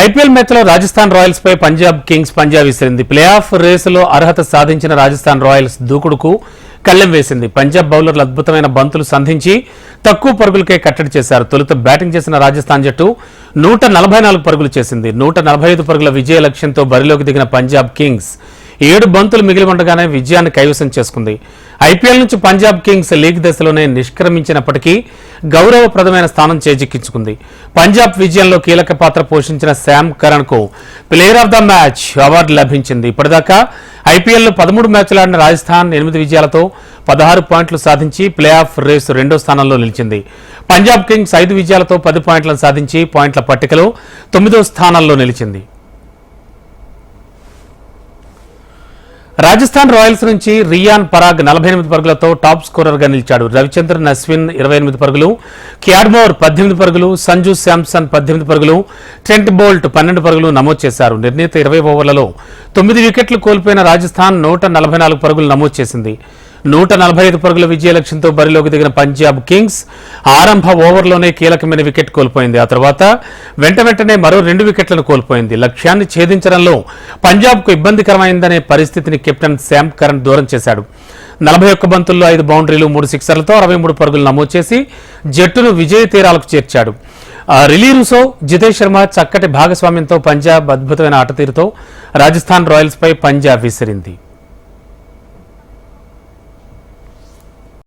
IPL మ్యాచ్లో Rajasthan Royals పై Punjab Kings పంజా విసిరింది. ప్లే ఆఫ్ రేసులో అర్హత సాధించిన రాజస్థాన్ రాయల్స్ దూకుడుకు కళ్లెం వేసింది. పంజాబ్ బౌలర్లు అద్భుతమైన బంతులు సంధించి తక్కువ పరుగులకే కట్టడి చేశారు. తొలుత బ్యాటింగ్ చేసిన రాజస్థాన్ జట్టు 144 పరుగులు చేసింది. 145 పరుగుల విజయ లక్ష్యంతో బరిలోకి దిగిన పంజాబ్ కింగ్స్ 7 బంతులు మిగిలి ఉండగానే విజయాన్ని కైవసం చేసుకుంది. ఐపీఎల్ నుంచి పంజాబ్ కింగ్స్ లీగ్ దశలోనే నిష్క్రమించినప్పటికీ గౌరవప్రదమైన స్థానం చేజిక్కించుకుంది. పంజాబ్ విజయంలో కీలక పాత్ర పోషించిన శామ్ కరణ్ కు player of the match award లభించింది. ఇప్పటిదాకా ఐపీఎల్లో 13 మ్యాచ్లు ఆడిన రాజస్థాన్ 8 విజయాలతో 16 పాయింట్లు సాధించి ప్లే ఆఫ్ రేసు 2వ స్థానంలో నిలిచింది. పంజాబ్ కింగ్స్ 5 విజయాలతో 10 పాయింట్లను సాధించి పాయింట్ల పట్టికలో 9వ స్థానంలో నిలిచింది. రాజస్థాన్ రాయల్స్ నుంచి రియాన్ పరాగ్ 48 పరుగులతో టాప్ స్కోరర్ గా నిలిచాడు. రవిచంద్రన్ అశ్విన్ 28 పరుగులు, క్యాడ్మోర్ 18 పరుగులు, సంజు శాంసన్ 18 పరుగులు, ట్రెంట్ బోల్ట్ 12 పరుగులు నమోదు చేశారు. నిర్ణీత 20 ఓవర్లలో 9 వికెట్లు కోల్పోయిన రాజస్థాన్ 144 పరుగులు నమోదు చేసింది. 145 పరుగుల విజయ లక్ష్యంతో బరిలోకి దిగిన పంజాబ్ కింగ్స్ ఆరంభ ఓవర్లోనే కీలకమైన వికెట్ కోల్పోయింది. ఆ తర్వాత వెంటనే మరో 2 వికెట్లను కోల్పోయింది. లక్ష్యాన్ని ఛేదించడంలో పంజాబ్కు ఇబ్బందికరమైందనే పరిస్థితిని కెప్టెన్ శామ్ కరణ్ దూరం చేశాడు. 41 బంతుల్లో 5 బౌండరీలు 3 సిక్సర్లతో 63 పరుగులు నమోదు చేసి జట్టును విజయ తీరాలకు చేర్చాడు. రిలీ రూసో, జితేష్ శర్మ చక్కటి భాగస్వామ్యంతో పంజాబ్ అద్భుతమైన ఆటతీరుతో రాజస్థాన్ రాయల్స్ పై పంజా విసిరింది.